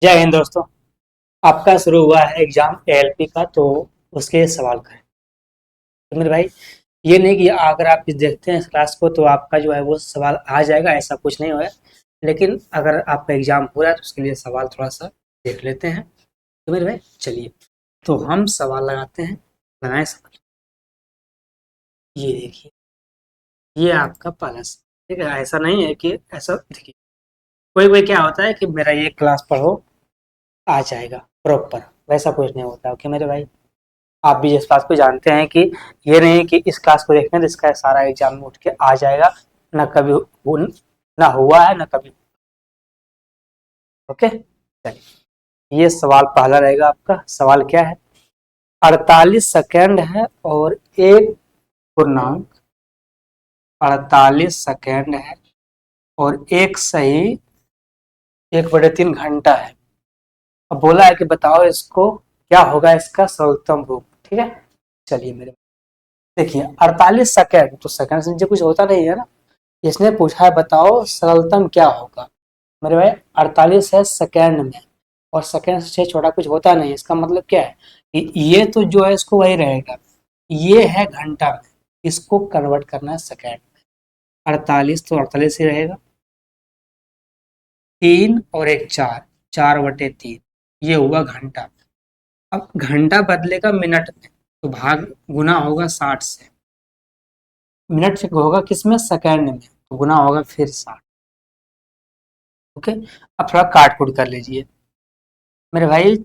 जय हिंद दोस्तों। आपका शुरू हुआ है एग्जाम एएलपी का, तो उसके सवाल करें। तो मेरे भाई, ये नहीं कि अगर आप देखते हैं इस क्लास को तो आपका जो है वो सवाल आ जाएगा, ऐसा कुछ नहीं होगा। लेकिन अगर आपका एग्जाम हो रहा है तो उसके लिए सवाल थोड़ा सा देख लेते हैं। तो मेरे भाई चलिए, तो हम सवाल लगाते हैं। लगाएं सवाल। ये देखिए, ये आपका पहला सवाल। ठीक है, ऐसा नहीं है कि ऐसा देखिए, कोई कोई क्या होता है कि मेरा ये क्लास पढ़ो आ जाएगा प्रॉपर, वैसा कुछ नहीं होता। ओके मेरे भाई, आप भी इस बात को जानते हैं कि ये नहीं कि इस क्लास को देखने तो इसका सारा एग्जाम में उठ के आ जाएगा। ना कभी ना हुआ है ना कभी। ओके चलिए, ये सवाल पहला रहेगा। आपका सवाल क्या है? 48 सेकेंड है और एक पूर्णांक 48 सेकेंड है और एक सही 1/3 घंटा है। अब बोला है कि बताओ इसको क्या होगा इसका सर्वोत्तम रूप। ठीक है, चलिए मेरे देखिए, 48 सेकेंड तो सेकंड से नीचे कुछ होता नहीं है ना। इसने पूछा है बताओ सरलतम क्या होगा। मेरे भाई 48 है सेकेंड में, और सेकेंड से छोटा कुछ होता नहीं। इसका मतलब क्या है कि ये तो जो है इसको वही रहेगा। ये है घंटा में, इसको कन्वर्ट करना है सेकेंड में। 48 तो 48 ही रहेगा। 3 और एक 4, 4/3, ये हुआ घंटा। अब घंटा बदलेगा मिनट में, तो भाग गुना होगा 60 से। मिनट से होगा किसमें? सेकेंड में, तो गुना होगा फिर 60। ओके, अब थोड़ा काट कुट कर लीजिए मेरे भाई।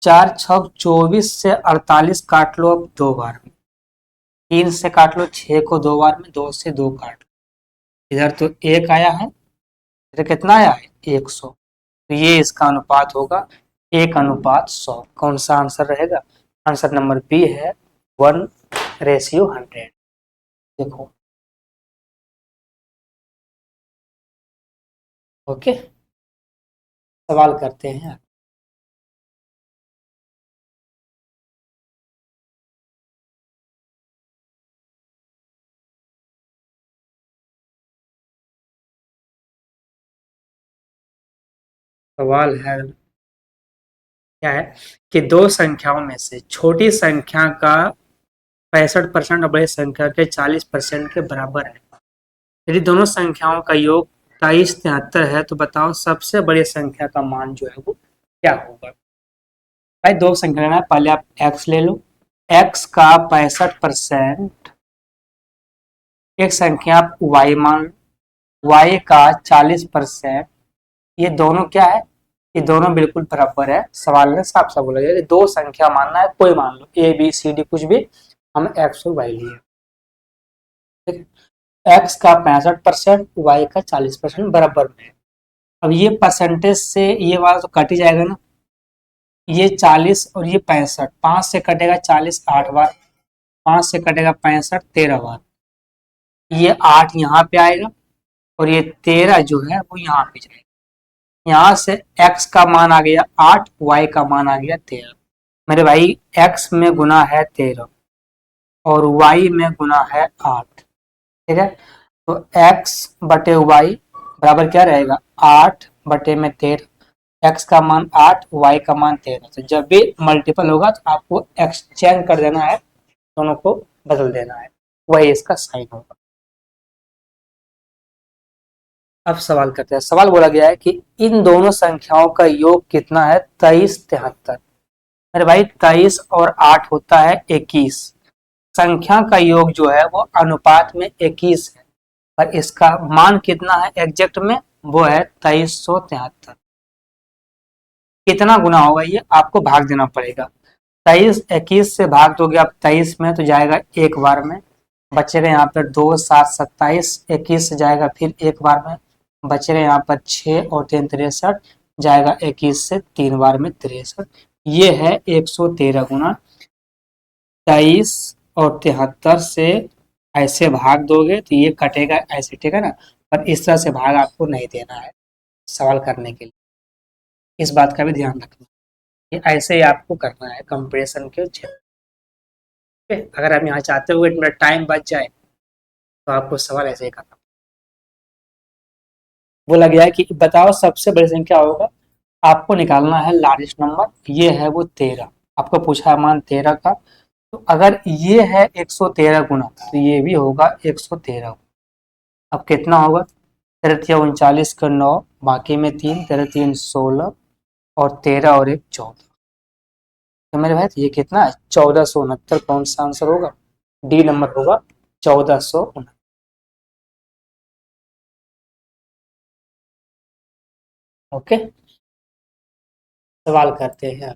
4 × 6 = 24 से 48 काट लो अब दो बार में। 3 से काट लो 6 को दो बार में, 2 से 2 काट लो। इधर तो एक आया है, इधर कितना आया है? 100। तो ये इसका अनुपात होगा 1:100। कौन सा आंसर रहेगा? आंसर नंबर बी है 1:100। देखो, ओके, सवाल करते हैं। सवाल है, क्या है कि दो संख्याओं में से छोटी संख्या का 65% और बड़ी संख्या के 40% के बराबर है। यदि दोनों संख्याओं का योग 2373 है तो बताओ सबसे बड़ी संख्या का मान जो है वो क्या होगा। भाई दो संख्या लेना है, पहले आप x ले लो। x का 65%, एक संख्या आप y मान लो, y का 40%। ये दोनों क्या है? ये दोनों बिल्कुल बराबर है। सवाल में साफ साफ बोला गया कि दो संख्या मानना है, कोई मान लो a b c d कुछ भी, हम x और y लिए। ठीक है, x का 65%, y का 40% बराबर में है। अब ये परसेंटेज से ये वाला तो कट ही जाएगा ना। ये 40 और ये 65, 5 से कटेगा 40 8 बार, 5 से कटेगा 65 13 बार। ये 8 यहाँ पे आएगा और ये 13 जो है वो यहाँ पे जाएगा। यहाँ से x का मान आ गया 8, y का मान आ गया 13। मेरे भाई x में गुना है 13 और y में गुना है 8। ठीक है, तो x बटे y बराबर क्या रहेगा? 8/13। x का मान 8, y का मान 13। तो जब भी मल्टीपल होगा तो आपको एक्सचेंज कर देना है, दोनों को बदल देना है, वही इसका साइन होगा। अब सवाल करते हैं। सवाल बोला गया है कि इन दोनों संख्याओं का योग कितना है? 2373। अरे भाई 23 और 8 होता है 21। संख्या का योग जो है वो अनुपात में 21 है, और इसका मान कितना है एग्जैक्ट में? वो है 2373। कितना गुना होगा ये आपको भाग देना पड़ेगा। 23 21 से भाग दोगे आप 23 में तो जाएगा एक बार में, बचेगा यहाँ पर 2 7 27। 21 से जाएगा फिर एक बार में, बचेगा यहाँ पर 6 और 3 63, जाएगा 21 से 3 बार में 63। ये है 113 गुना 23 और 73 से ऐसे भाग दोगे तो ये कटेगा ऐसे, ठीक है ना। पर इस तरह से भाग आपको नहीं देना है सवाल करने के लिए, इस बात का भी ध्यान रखना। ये ऐसे ही आपको करना है कंपैरिजन के क्षेत्र में। अगर हम यहाँ चाहते हुए मेरा टाइम बच जाए तो आपको सवाल ऐसे ही करना। बोला गया है कि बताओ सबसे बड़ी संख्या होगा आपको निकालना है लार्जेस्ट नंबर, ये है वो 13, आपको पूछा है मान 13 का, तो अगर ये है 113 गुना तो ये भी होगा 113। अब कितना होगा, 13 39 का 9, बाकी में 3, 13 16 और 13 और 1 14। तो मेरे भाई ये कितना है, 1469। कौन सा आंसर होगा, डी नंबर होगा 1469। ओके, सवाल करते हैं।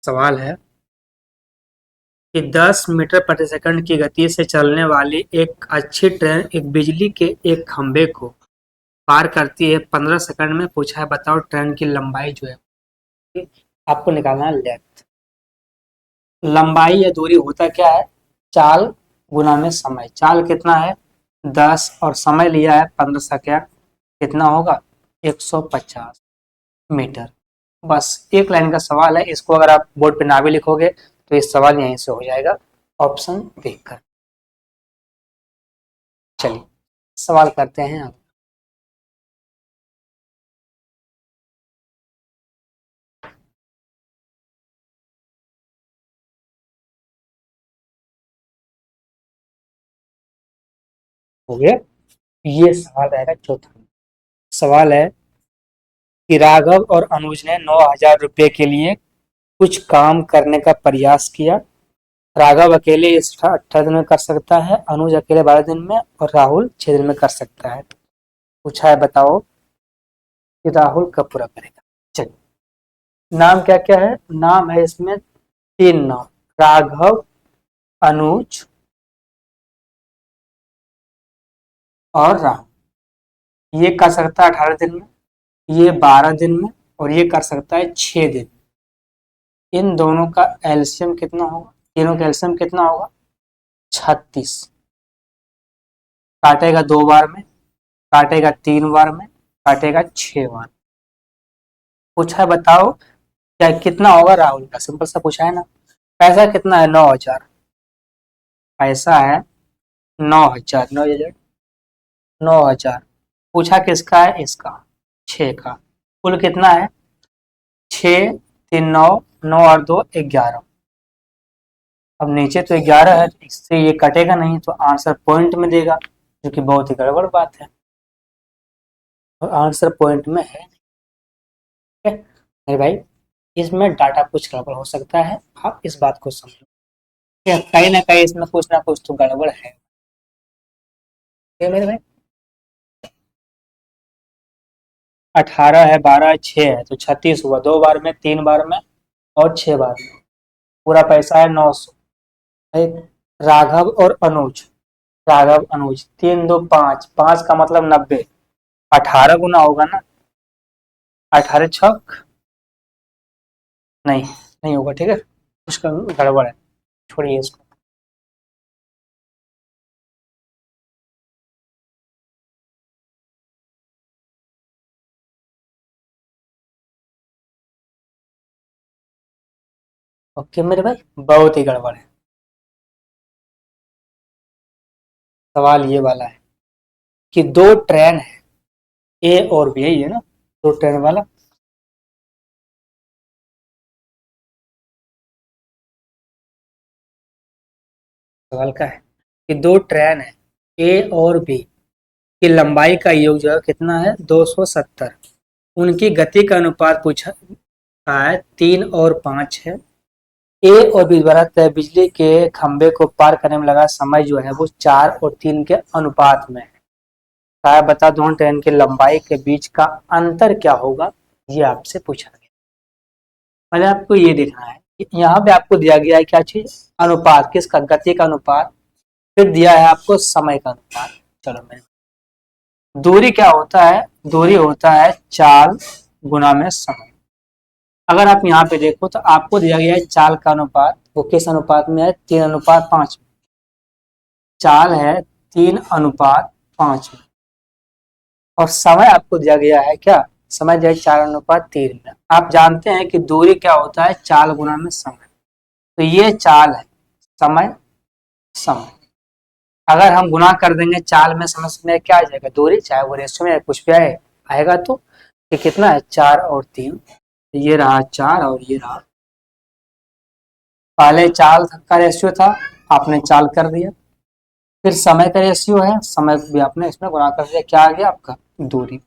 सवाल है कि 10 मीटर प्रति सेकंड की गति से चलने वाली एक अच्छी ट्रेन एक बिजली के एक खंभे को पार करती है 15 सेकंड में। पूछा है बताओ ट्रेन की लंबाई जो है, आपको निकालना है लेंथ। लंबाई या दूरी होता क्या है, चाल गुना में समय। चाल कितना है 10 और समय लिया है 15 सेकंड, कितना होगा 150 मीटर। बस एक लाइन का सवाल है, इसको अगर आप बोर्ड पे ना भी लिखोगे तो ये सवाल यहीं से हो जाएगा ऑप्शन देखकर। चलिए सवाल करते हैं आप। हो गया, ये सवाल रहेगा चौथा। सवाल है कि राघव और अनुज ने 9,000 रुपये के लिए कुछ काम करने का प्रयास किया। राघव अकेले इस 18 दिन में कर सकता है, अनुज अकेले 12 दिन में और राहुल 6 दिन में कर सकता है। पूछा है बताओ कि राहुल कब पूरा करेगा। चलिए, नाम क्या क्या है, नाम है इसमें 3 नाम, राघव, अनुज और राहुल। ये कर सकता है 18 दिन में, ये 12 दिन में और ये कर सकता है 6 दिन। इन दोनों का एलसीएम कितना होगा, तीनों का एलसीएम कितना होगा 36। काटेगा 2 बार में, काटेगा 3 बार में, काटेगा 6 बार। पूछा है बताओ क्या कितना होगा राहुल का, सिंपल सा पूछा है ना। पैसा कितना है 9,000, पैसा है 9,000, 9,000। पूछा किसका है, इसका 6 का। कुल कितना है 6 3 9, 9 और 2 11। अब नीचे तो 11 है, इससे ये कटेगा नहीं तो आंसर पॉइंट में देगा, जो कि बहुत ही गड़बड़ बात है, और आंसर पॉइंट में है। ठीक है मेरे भाई, इसमें डाटा कुछ गड़बड़ हो सकता है, आप इस बात को समझो, कहीं ना कहीं इसमें कुछ ना कुछ तो गड़बड़ है। ठीक है मेरे भाई, 18 है, 12 है, 6 है तो 36 हुआ, 2 बार में, 3 बार में और 6 बार में। पूरा पैसा है 900। राघव और अनुज, राघव अनुज 3 2 5, 5 का मतलब 90, 18 गुना होगा ना, 18 छक नहीं, नहीं होगा। ठीक है, उसका गड़बड़ है, छोड़िए इसको। ओके मेरे भाई, बहुत ही गड़बड़ है। सवाल ये वाला है कि दो ट्रेन है, ए और बी, यही है ना, दो ट्रेन वाला। सवाल का है कि दो ट्रेन है ए और बी की लंबाई का योग जो है कितना है 270। उनकी गति का अनुपात पूछा है 3 और 5 है। ए और बी द्वारा तय बिजली के खंभे को पार करने में लगा समय जो है वो 4 और 3 के अनुपात में है। क्या बता दोनों ट्रेन की लंबाई के बीच का अंतर क्या होगा, ये आपसे पूछा गया। पहले आपको ये देखना है कि यहाँ पे आपको दिया गया है क्या चीज, अनुपात, किसका, गति का अनुपात। फिर दिया है आपको समय का अनुपात। चलो मैं, दूरी क्या होता है, दूरी होता है चाल गुना में समय। अगर आप यहाँ पे देखो तो आपको दिया गया है चाल का अनुपात, वो किस अनुपात में है, 3 अनुपात 5 में। चाल है 3 अनुपात 5 में, और समय आपको दिया गया है क्या समय जो है 4:3 में। आप जानते हैं कि दूरी क्या होता है, चाल गुना में समय। तो ये चाल है, समय समय। अगर हम गुना कर देंगे चाल में समय में, क्या आ जाएगा, दूरी, चाहे वो रेशियो में कुछ भी आएगा। तो ये कितना है, 4 और 3। ये रहा 4 और ये रहा, पहले चाल का रेशियो था, आपने चाल कर दिया। फिर समय का रेशियो है, समय भी आपने इसमें गुना कर दिया। क्या आ गया आपका, दूरी।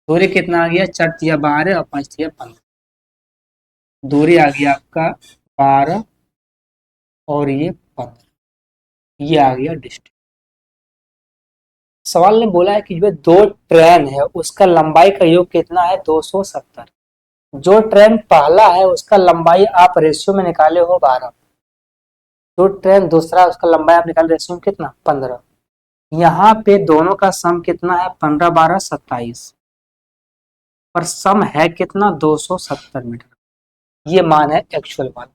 दूरी कितना आ गया, 4×3 = 12 और 5×3 = 15। दूरी आ गया आपका 12 और ये 15। ये आ गया डिस्टेंस। सवाल ने बोला है कि जो दो ट्रेन है उसका लंबाई का योग कितना है, 270। जो ट्रेन पहला है उसका लंबाई आप रेशियो में निकाले हो 12। जो ट्रेन दूसरा, उसका लंबाई आप निकाले रेशियो में कितना, 15। यहाँ पे दोनों का सम कितना है, 15 12 27। पर सम है कितना, 270 मीटर। ये मान है एक्चुअल मान।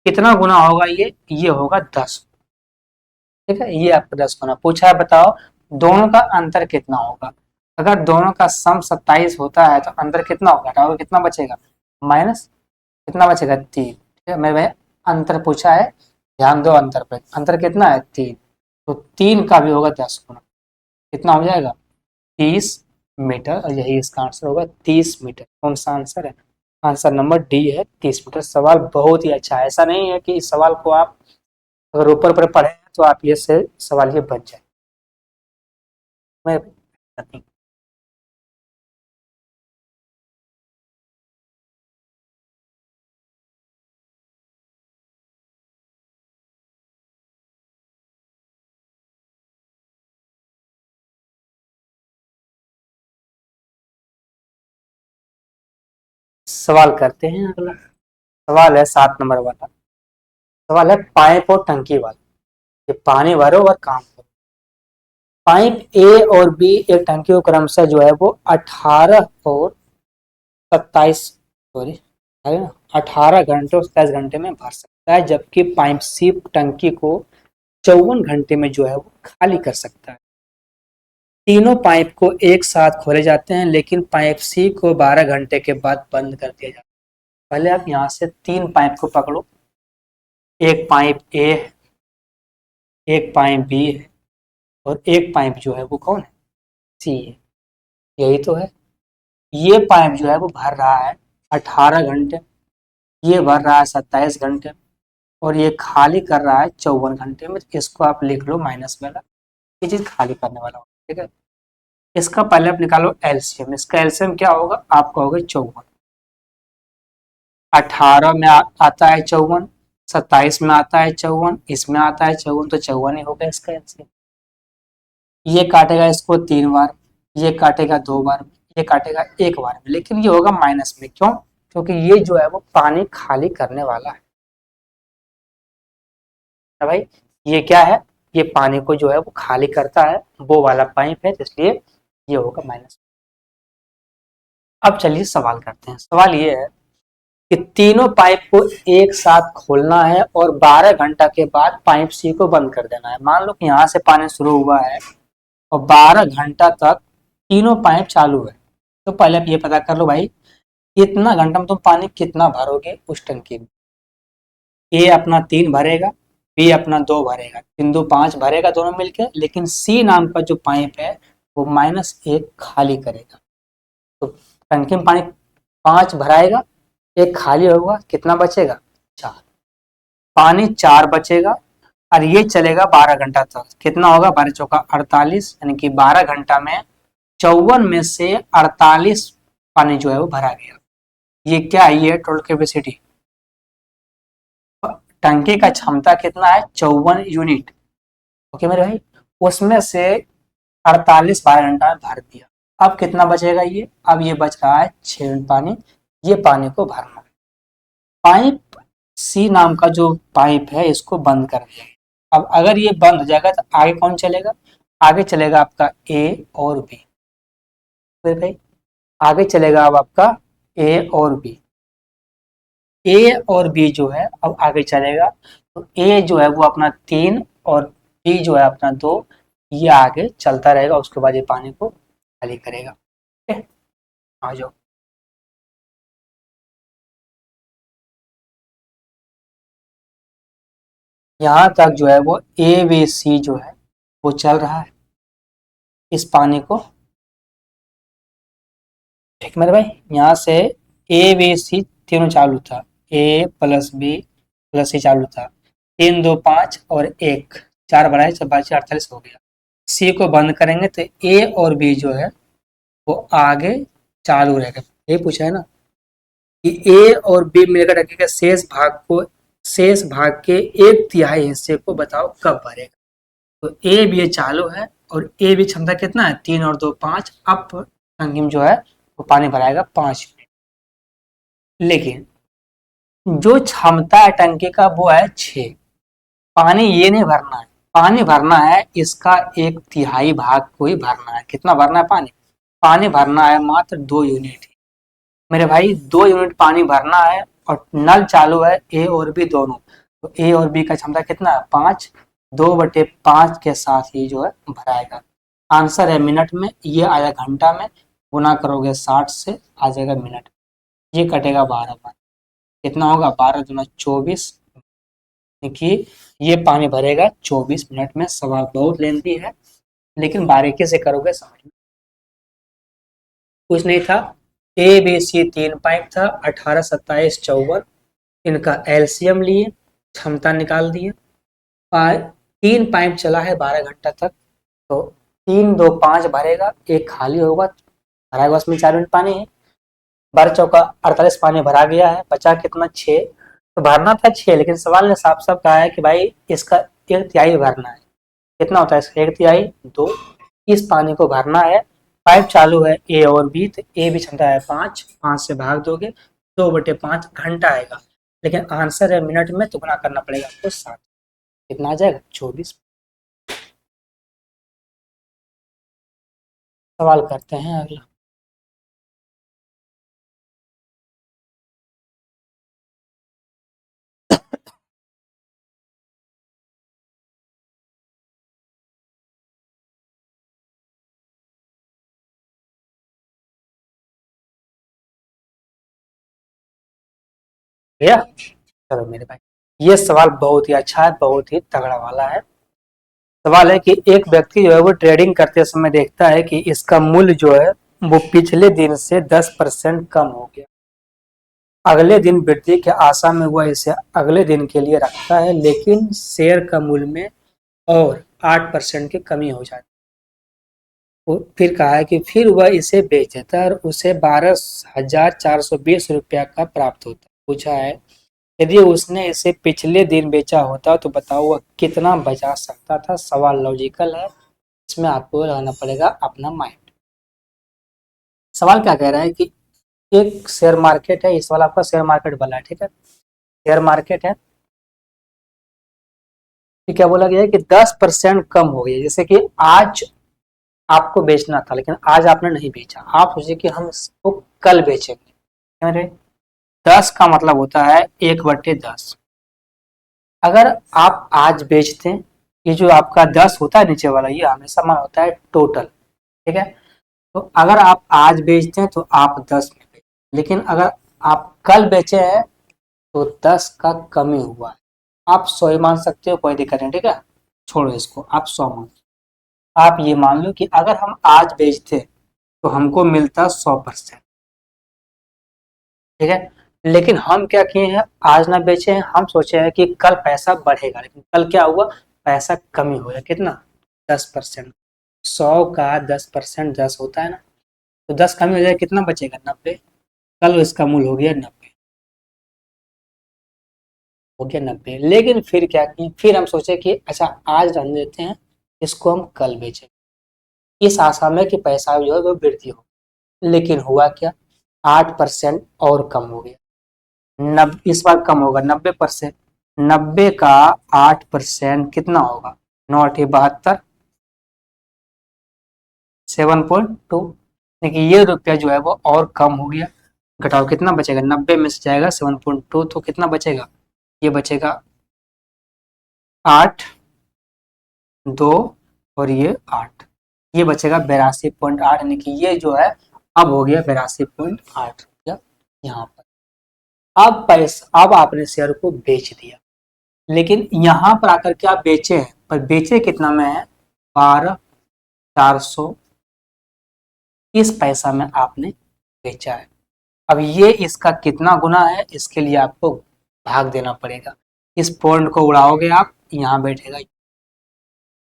कितना गुना होगा ये होगा 10। ठीक है, ये आपको 10 गुना पूछा है। बताओ दोनों का अंतर कितना होगा। अगर दोनों का सम 27 होता है तो अंतर कितना होगा, हटाओगे कितना बचेगा, माइनस, कितना बचेगा, 3। ठीक है, मेरे भाई अंतर पूछा है, ध्यान दो अंतर पे। अंतर कितना है, 3। तो 3 का भी होगा 10 गुना। कितना हो जाएगा, 30 मीटर। और यही इसका आंसर होगा, 30 मीटर। कौन सा आंसर है, आंसर नंबर डी है, 30 मीटर। सवाल बहुत ही अच्छा है। ऐसा नहीं है कि इस सवाल को आप अगर ऊपर ऊपर पढ़े तो आप ये से सवाल ये बच जाए। मैं सवाल करते हैं। अगला सवाल है 7 नंबर वाला। सवाल है पाइप और टंकी वाला। ये पानी भरो और काम करो। पाइप ए और बी एक टंकी को क्रमशः जो है वो 18 और 27, सॉरी है ना, 18 घंटे और 27 घंटे में भर सकता है, जबकि पाइप सी टंकी को 54 घंटे में जो है वो खाली कर सकता है। तीनों पाइप को एक साथ खोले जाते हैं, लेकिन पाइप सी को 12 घंटे के बाद बंद कर दिया जाता है। पहले आप यहाँ से 3 पाइप को पकड़ो। एक पाइप ए है, एक पाइप बी है, और एक पाइप जो है वो कौन है, सी है। यही तो है। ये पाइप जो है वो भर रहा है 18 घंटे, ये भर रहा है 27 घंटे, और ये खाली कर रहा है 54 घंटे में। इसको आप लिख लो माइनस वाला, ये चीज खाली करने वाला होगा। ठीक है, इसका पहले आप निकालो एलसीएम। इसका एलसीएम क्या होगा, आपका होगा 54। 18 में आता है 54, 27 में आता है 54, इसमें आता है 54, तो 54 ही होगा इसका एलसीएम। ये काटेगा इसको 3 बार, ये काटेगा 2 बार, ये काटेगा 1 बार में, लेकिन ये होगा माइनस में। क्यों, क्योंकि ये जो है वो पानी खाली करने वाला है ना भाई। ये क्या है, ये पानी को जो है वो खाली करता है, वो वाला पाइप है, इसलिए ये होगा माइनस। अब चलिए सवाल करते हैं। सवाल ये है कि तीनों पाइप को एक साथ खोलना है और 12 घंटा के बाद पाइप सी को बंद कर देना है। मान लो कि यहाँ से पानी शुरू हुआ है और 12 घंटा तक तीनों पाइप चालू है। तो पहले आप ये पता कर लो भाई, इतना घंटा में तुम पानी कितना भरोगे उस टंकी में। ए अपना 3 भरेगा, बी अपना 2 भरेगा, 3×2=5 भरेगा दोनों मिलके, लेकिन सी नाम का जो पाइप है वो -1 खाली करेगा। तो टंकी में पानी 5 भराएगा, 1 खाली होगा, कितना बचेगा, 4। पानी 4 बचेगा और ये चलेगा 12 घंटा तक। कितना होगा, 12×4 = 48, यानी कि 12 घंटा में 54 में से 48 पानी जो है वो भरा गया। ये क्या है, ये टोटल कैपेसिटी। टंकी का क्षमता कितना है, 54 यूनिट। ओके मेरे भाई, उसमें से 48 12 घंटा में भर दिया। अब कितना बचेगा, ये अब ये बच रहा है 6 यूनिट पानी। ये पानी को भरना है। पाइप सी नाम का जो पाइप है इसको बंद कर दिया। अब अगर ये बंद हो जाएगा तो आगे कौन चलेगा, आगे चलेगा आपका ए और बी। फिर भाई आगे चलेगा अब आपका ए और बी। ए और बी जो है अब आगे चलेगा, तो ए जो है वो अपना 3 और बी जो है अपना 2, ये आगे चलता रहेगा। उसके बाद ये पानी को खाली करेगा। ठीक है, आ जाओ। यहाँ तक जो है वो ABC जो है वो चल रहा है इस पानी को। ठीक मेरे भाई, यहाँ से ABC तीनों चालू था, A+B+C चालू था, 3 2 5 और 1 4 बढ़ाए 48 हो गया। सी को बंद करेंगे तो ए और बी जो है वो आगे चालू रहेगा। ये पूछा है ना कि ए और बी मिलकर रखेगा शेष भाग के 1/3 हिस्से को बताओ कब भरेगा। तो ए बी चालू है और ए बी क्षमता कितना है 3 और 2 5। अब टंकी जो है वो पानी भराएगा 5 मिनट। लेकिन जो क्षमता है टंकी का वो है 6। पानी ये नहीं भरना है, पानी भरना है इसका 1/3 भाग को ही भरना है। कितना भरना है पानी? पानी भरना है मात्र 2 यूनिट। मेरे भाई 2 यूनिट पानी भरना है और नल चालू है ए और बी दोनों। तो ए और बी का क्षमता कितना है 5। 2/5 के साथ ही जो है भराएगा। आंसर है मिनट में, ये आया घंटा में, गुना करोगे 60 से आ जाएगा मिनट। ये कटेगा 12 बार, कितना होगा 12 दूना 24। देखिए ये पानी भरेगा 24 मिनट में। सवाल बहुत लेंथी है लेकिन बारीकी से करोगे समझ में। कुछ नहीं था, ए बी सी 3 पाइप था, 18 27 54। इनका एलसीएम लिए, क्षमता निकाल दिए। 3 पाइप चला है 12 घंटा तक, तो 3 2 5 भरेगा, एक खाली होगा, भराएगा उसमें 4 यूनिट पानी है। 12 चौका 48 पानी भरा गया है, बचा कितना 6। तो भरना था 6 लेकिन सवाल ने साफ साफ कहा है कि भाई इसका 1/3 भरना है। कितना होता है इसका 1/3? 2। इस पानी को भरना है। पाइप चालू है ए और बी, तो ए भी क्षमता है 5, 5 से भाग दोगे 2/5 घंटा आएगा। लेकिन आंसर है मिनट में, तो गुना करना पड़ेगा आपको 7। कितना आ जाएगा 24। सवाल करते हैं अगला। भैया चलो मेरे भाई, ये सवाल बहुत ही अच्छा है, बहुत ही तगड़ा वाला है। सवाल है कि एक व्यक्ति जो है वो ट्रेडिंग करते समय देखता है कि इसका मूल्य जो है वो पिछले दिन से 10% कम हो गया। अगले दिन वृद्धि के आशा में वह इसे अगले दिन के लिए रखता है, लेकिन शेयर का मूल्य में और 8% की कमी हो जाती है। फिर कहा है कि फिर वह इसे बेच देता है और उसे 12,420 रुपया का प्राप्त होता है। पूछा है यदि उसने इसे पिछले दिन बेचा होता तो बताओ वह कितना बचा सकता था। सवाल लॉजिकल है, इसमें आपको लगाना पड़ेगा अपना माइंड। सवाल क्या कह रहा है कि एक शेयर मार्केट है, इस वाला आपका शेयर मार्केट वाला है, ठीक है। शेयर मार्केट है, तो क्या बोला गया है कि 10% कम हो गया। जैसे कि आज आपको बेचना था लेकिन आज आपने नहीं बेचा, आप सोचिए कि हम इसको कल बेचेंगे। अरे 10 का मतलब होता है 1/10। अगर आप आज बेचते हैं, ये जो आपका 10 होता है नीचे वाला, ये हमेशा मान होता है टोटल, ठीक है। तो अगर आप आज बेचते हैं तो आप 10 में बेचते, लेकिन अगर आप कल बेचे हैं तो 10 का कमी हुआ है। आप 100 ही मान सकते हो, कोई दिक्कत नहीं, ठीक है। छोड़ो इसको, आप 100 मान। आप ये मान लो कि अगर हम आज बेचते तो हमको मिलता 100%, ठीक है। लेकिन हम क्या किए हैं, आज ना बेचे हैं, हम सोचे हैं कि कल पैसा बढ़ेगा, लेकिन कल क्या हुआ, पैसा कमी हो गया। कितना? 10%। 100 का 10% 10 होता है ना, तो 10 कमी हो जाए कितना बचेगा 90। कल इसका मूल्य हो गया 90, हो गया 90। लेकिन फिर क्या किए, फिर हम सोचे कि अच्छा आज रहने देते हैं, इसको हम कल बेचें, इस आशा में कि पैसा जो है वो वृद्धि हो। लेकिन हुआ क्या, 8% और कम हो गया। इस बार कम होगा 90%। 90 का 8% कितना होगा? 9 8 72, 7.2। देखिए ये रुपया जो है वो और कम हो गया। घटाओ कितना बचेगा, 90 में से जाएगा 7.2 तो कितना बचेगा, ये बचेगा 8 2 और ये 8, ये बचेगा 82.8। यानी कि ये जो है अब हो गया 82.8 रुपया यहाँ पर। अब पैसा, अब आपने शेयर को बेच दिया, लेकिन यहाँ पर आकर के आप बेचे हैं, पर बेचे कितना में है, 12,430 पैसा में आपने बेचा है। अब ये इसका कितना गुना है, इसके लिए आपको भाग देना पड़ेगा। इस पॉइंट को उड़ाओगे आप, यहाँ बैठेगा।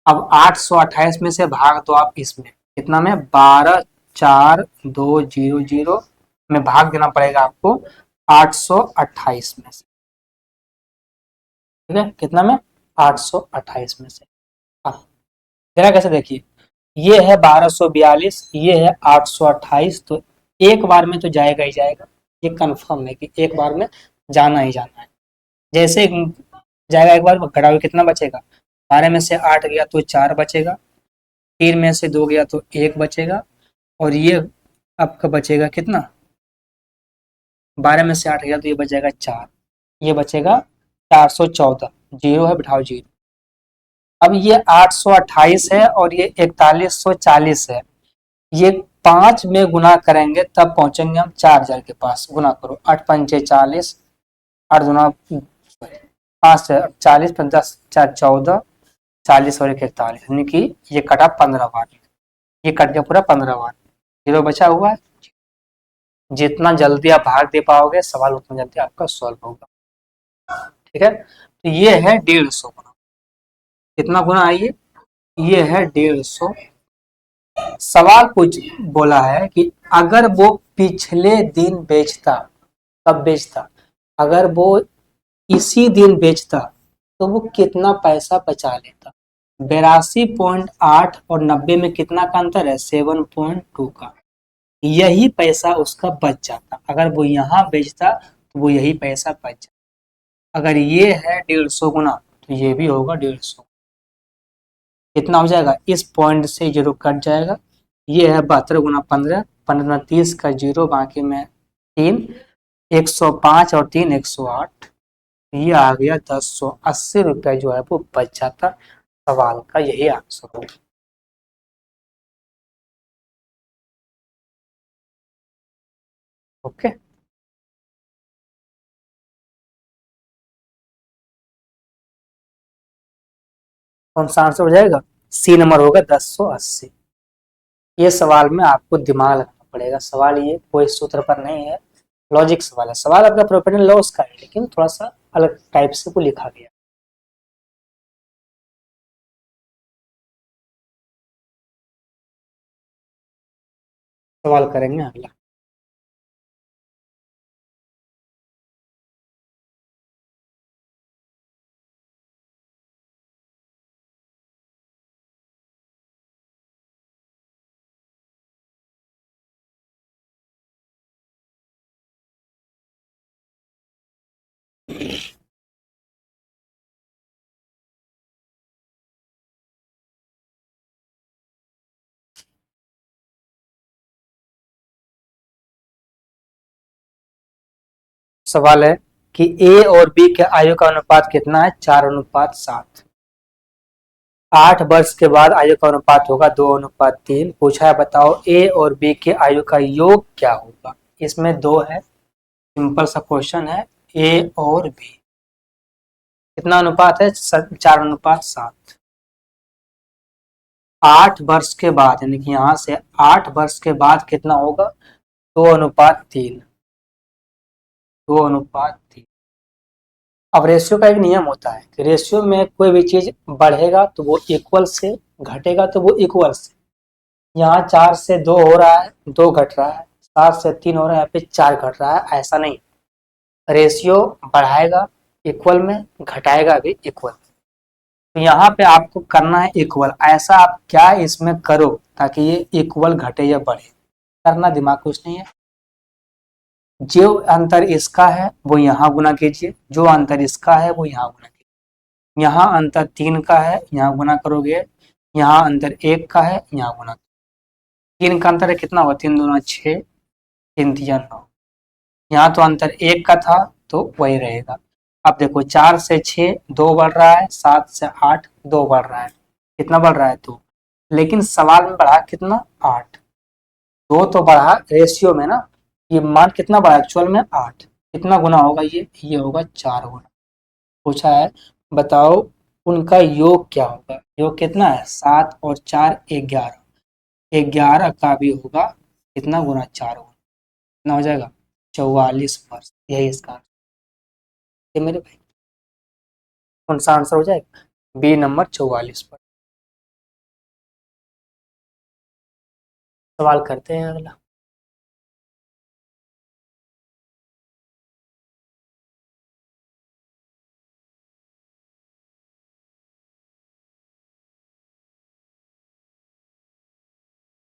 अब 828 में से भाग दो आप इसमें, कितना में, 12,4,2,0,0 में भाग देना पड़ेगा आपको 828 में से। ठीक है, कितना में, 828 में से। अब जरा कैसे देखिए, ये है 1242, ये है 828, तो एक बार में तो जाएगा ही जाएगा, ये कंफर्म है कि एक बार में जाना ही जाना है। जैसे जाएगा एक बार, घटाओ कितना बचेगा, 12 में से 8 गया तो 4 बचेगा, 3 में से 2 गया तो 1 बचेगा, और ये आपका बचेगा कितना, 12 में से 8 गया तो ये बचेगा 4, ये बचेगा 414, जीरो है बिठाओ जीरो। अब ये 828 है और ये 4140 है, ये 5 में गुना करेंगे तब पहुंचेंगे हम 4000 के पास। गुना करो, 8 पंचे 40, 8 गुना 5 40, 50 4 14, 40 और 41, यानी कि ये कटा 15 बार, ये कट गया पूरा 15 बार, जीरो बचा हुआ है। जितना जल्दी आप भाग दे पाओगे सवाल उतना जल्दी आपका सॉल्व होगा। ठीक है, तो ये है 150 गुना। कितना गुना है ये है 150। सवाल कुछ बोला है कि अगर वो पिछले दिन बेचता, कब बेचता, अगर वो इसी दिन बेचता तो वो कितना पैसा बचा लेता। 82.8 और 90 में कितना का अंतर है, 7.2 का। यही पैसा उसका बच जाता, अगर वो यहाँ बेचता तो वो यही पैसा बच जाता। अगर ये है 150 गुना तो ये भी होगा 150। कितना हो जाएगा, इस पॉइंट से जीरो कट जाएगा। ये है 72 गुना 15, 15 30 का जीरो, बाकी में 3, 105 और 3 108, ये आ गया 1080 रुपये जो है वो बच जाता। सवाल का यही आंसर होगा। ओके, कौन सा आंसर हो जाएगा, सी नंबर होगा 1080। ये सवाल में आपको दिमाग लगाना पड़ेगा, सवाल ये कोई सूत्र पर नहीं है, लॉजिक सवाल है। सवाल आपका प्रॉफिट एंड लॉस का है, लेकिन थोड़ा सा अलग टाइप से वो लिखा गया। सवाल करेंगे अगला। सवाल है कि ए और बी के आयु का अनुपात कितना है, 4:7। 8 वर्ष के बाद आयु का अनुपात होगा 2:3। पूछा है बताओ ए और बी के आयु का योग क्या होगा। इसमें दो है, सिंपल सा क्वेश्चन है, ए और बी कितना अनुपात है, 4:7। 8 वर्ष के बाद, यानी कि यहाँ से 8 वर्ष के बाद कितना होगा, 2:3। 2:3। अब रेशियो का एक नियम होता है कि रेशियो में कोई भी चीज बढ़ेगा तो वो इक्वल से, घटेगा तो वो इक्वल से। यहाँ 4 से 2 हो रहा है, 2 घट रहा है, 7 से 3 हो रहा है, यहाँ पे 4 घट रहा है, ऐसा नहीं। रेशियो बढ़ाएगा इक्वल में, घटाएगा भी इक्वल। तो यहाँ पे आपको करना है इक्वल। ऐसा आप क्या इसमें करो ताकि ये इक्वल घटे या बढ़े, करना दिमाग कुछ नहीं है। जो अंतर इसका है वो यहाँ गुना कीजिए, जो अंतर इसका है वो यहाँ गुना कीजिए। यहाँ अंतर 3 का है, यहाँ गुना करोगे। यहाँ अंतर 1 का है, यहाँ गुना। 3 का अंतर है कितना हुआ, 3 दूना 6, 3 तिया 9। यहाँ तो अंतर 1 का था तो वही रहेगा। अब देखो 4 से 6 2 बढ़ रहा है, 7 से 8 2 बढ़ रहा है, कितना बढ़ रहा है 2। लेकिन सवाल में बढ़ा कितना, 8। 2 तो बढ़ा रेशियो में ना, ये मान कितना बढ़ा एक्चुअल में 8। कितना गुना होगा ये होगा 4 गुना। पूछा है बताओ उनका योग क्या होगा। योग कितना है, 7 और 4 11, 11 का भी होगा कितना, गुना 4 होगा, कितना हो जाएगा, 44 वर्ष। यही इसका answer है मेरे भाई। कौन सा आंसर हो जाएगा, बी नंबर 44 पर। सवाल करते हैं अगला।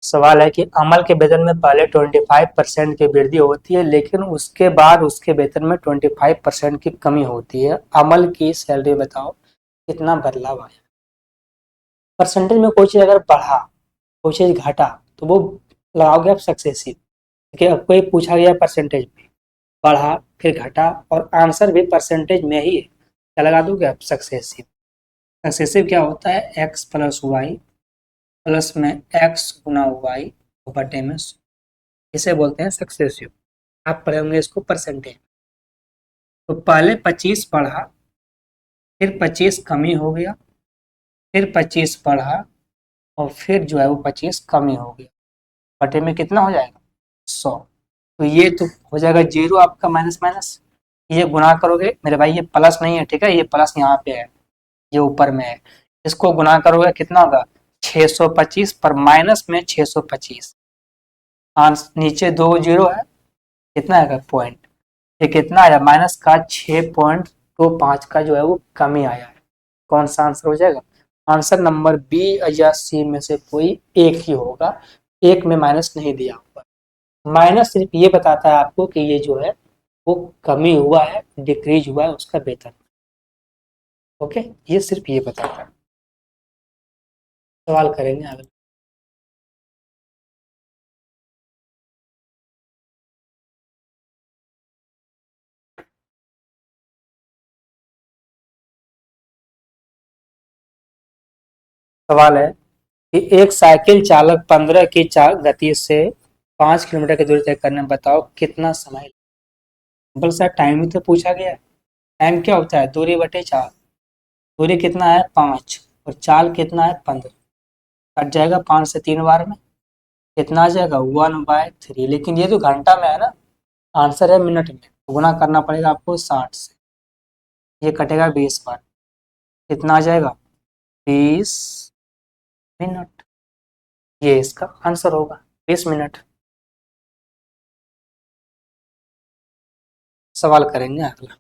सवाल है कि अमल के वेतन में पहले 25% की वृद्धि होती है, लेकिन उसके बाद उसके वेतन में 25% की कमी होती है। अमल की सैलरी बताओ कितना बदलाव आया। परसेंटेज में कोई चीज अगर बढ़ा, कोई चीज घटा, तो वो लगाओगे आप सक्सेसिव। ठीक है, अब कोई पूछा गया परसेंटेज में, बढ़ा फिर घटा और आंसर भी परसेंटेज में ही है, क्या लगा दोगे आप, सक्सेसिव। सक्सेसिव क्या होता है, एक्स प्लस वाई प्लस में एक्स गुना वाई बटे में 100। इसे बोलते हैं सक्सेसिव। आप पढ़ेंगे इसको परसेंटेज। तो पहले 25 बढ़ा, फिर 25 कमी हो गया, फिर 25 बढ़ा और फिर जो है वो 25 कमी हो गया, बटे में कितना हो जाएगा, 100। तो ये तो हो जाएगा जीरो आपका, माइनस माइनस। ये गुना करोगे मेरे भाई, ये प्लस नहीं है, ठीक है, ये प्लस यहाँ पे है, ये ऊपर में है। इसको गुना करोगे कितना होगा, 625 पर माइनस में 625। नीचे दो जीरो है, कितना आएगा पॉइंट, ये कितना आया, माइनस का 6.25 का जो है वो कमी आया है। कौन सा आंसर हो जाएगा, आंसर नंबर बी या सी में से कोई एक ही होगा। एक में माइनस नहीं दिया हुआ, माइनस सिर्फ ये बताता है आपको कि ये जो है वो कमी हुआ है, डिक्रीज हुआ है उसका वेतन। ओके, ये सिर्फ ये बताता है। सवाल करेंगे अगला। सवाल है कि एक साइकिल चालक 15 की गति से 5 किलोमीटर की दूरी तय करने में बताओ कितना समय। बल सर टाइम ही तो पूछा गया है। टाइम क्या होता है, दूरी बटे चाल। दूरी कितना है 5 और चाल कितना है 15, कट जाएगा 5 से 3 बार में, कितना आ जाएगा 1/3। लेकिन ये तो घंटा में है ना, आंसर है मिनट में, गुना करना पड़ेगा आपको 60 से। ये कटेगा 20 बार, कितना आ जाएगा 20 मिनट। ये इसका आंसर होगा 20 मिनट। सवाल करेंगे अगला।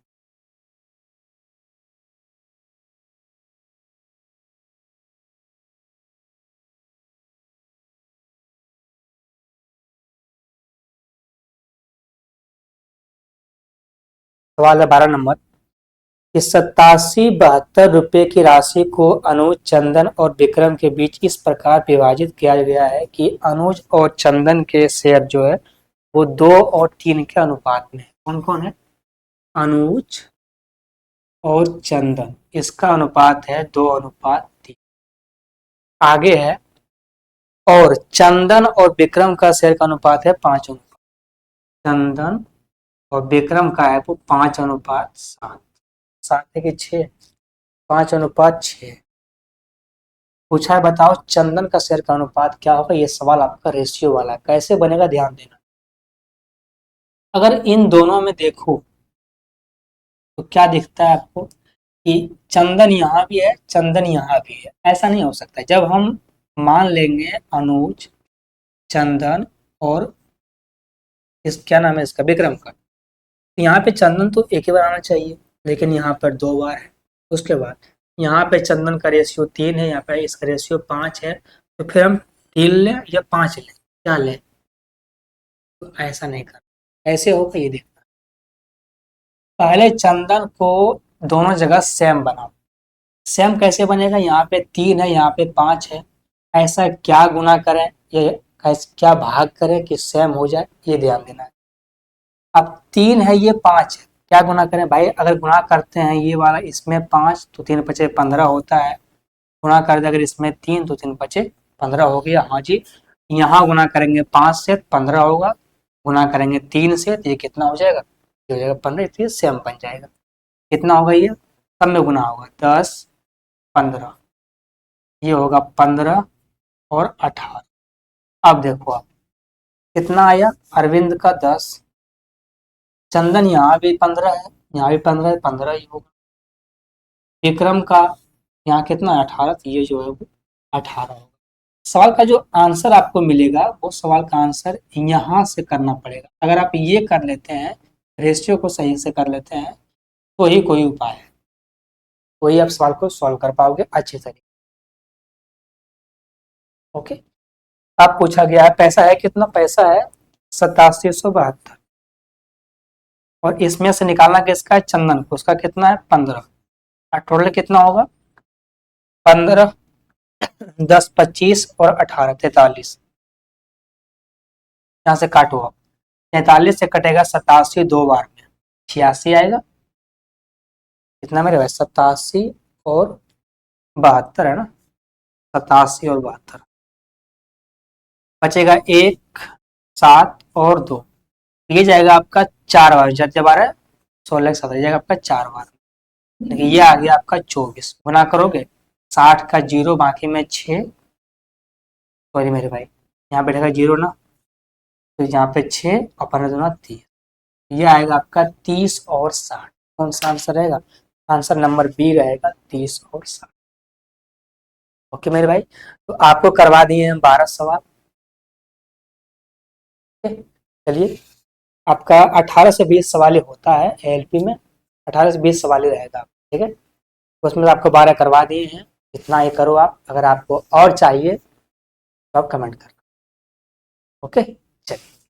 सवाल है 12 नंबर कि 87-72 रुपए की राशि को अनुज, चंदन और विक्रम के बीच इस प्रकार विभाजित किया गया है कि अनुज और चंदन के शेयर जो है वो 2 और 3 के अनुपात में है। कौन कौन है, अनुज और चंदन, इसका अनुपात है 2:3। आगे है और चंदन और विक्रम का शेयर का अनुपात है 5:7। चंदन और विक्रम का है वो 5:7। 7 है कि 6, 5:6। पूछा है बताओ चंदन का शेयर का अनुपात क्या होगा। ये सवाल आपका रेशियो वाला है, कैसे बनेगा ध्यान देना। अगर इन दोनों में देखो तो क्या दिखता है आपको कि चंदन यहाँ भी है, चंदन यहाँ भी है, ऐसा नहीं हो सकता। जब हम मान लेंगे अनुज, चंदन और इस क्या नाम है इसका, विक्रम का, तो यहाँ पे चंदन तो एक ही बार आना चाहिए, लेकिन यहाँ पर 2 बार है। उसके बाद यहाँ पे चंदन का रेशियो 3 है, यहाँ पे इसका रेशियो 5 है, तो फिर हम 3 लें या 5 लें, क्या लें, तो ऐसा नहीं करना। ऐसे होगा ये देखना, पहले चंदन को दोनों जगह सेम बनाओ। सेम कैसे बनेगा, यहाँ पे 3 है, यहाँ पे 5 है, ऐसा क्या गुना करें, ये क्या भाग करें कि सेम हो जाए, ये ध्यान देना है। अब 3 है, ये 5 है, क्या गुना करें भाई, अगर गुना करते हैं ये वाला इसमें 5 तो 3×5 = 15 होता है। गुना कर दे अगर इसमें 3 तो 3×5 = 15 हो गया। हाँ जी, यहाँ गुना करेंगे 5 से 15 होगा, गुना करेंगे 3 से तो ये कितना हो जाएगा, ये हो जाएगा 15, इसलिए सेम बन जाएगा। कितना होगा ये सब में गुना होगा 10 15, ये होगा 15 और 18। अब देखो आप कितना आया, अरविंद का 10, चंदन यहाँ भी 15 है, यहाँ भी 15 है, 15 ही होगा। विक्रम का यहाँ कितना है 18, तो ये जो है वो 18 होगा। सवाल का जो आंसर आपको मिलेगा वो सवाल का आंसर यहाँ से करना पड़ेगा। अगर आप ये कर लेते हैं, रेशियो को सही से कर लेते हैं, तो ही कोई उपाय है, वही आप सवाल को सॉल्व कर पाओगे अच्छे तरीके। ओके, अब पूछा गया है पैसा है कितना, पैसा है 8772, और इसमें से निकालना किसका है, चंदन को, उसका कितना है 15, और टोटल कितना होगा 15 10 25 और 18 43। यहाँ से काटो आप, 43 से कटेगा 87 दो बार में 86 आएगा, कितना मेरे भाई 87 और 72 है ना, 87 और 72 बचेगा 1 7 और 2, ये जाएगा आपका 4 बार, जब आ रहा है 16 7 जाएगा आपका 4 बार। देखिए ये आ गया आपका 24, गुना करोगे 60 का 0 बाकी में 6, सॉरी मेरे भाई यहाँ बैठेगा 0 ना, तो यहाँ पे 6 और 15 दूना 30, ये आएगा आपका 30 और 60। कौन सा आंसर रहेगा, आंसर नंबर बी रहेगा 30 और 60। ओके मेरे भाई, तो आपको करवा दिए हैं 12 सवाल। चलिए, आपका 18 से 20 सवाल ही होता है एएलपी में, 18 से 20 सवाल ही रहेगा, ठीक है। उसमें आपको 12 करवा दिए हैं, इतना ही करो आप, अगर आपको और चाहिए तो आप कमेंट करना। ओके, चलिए।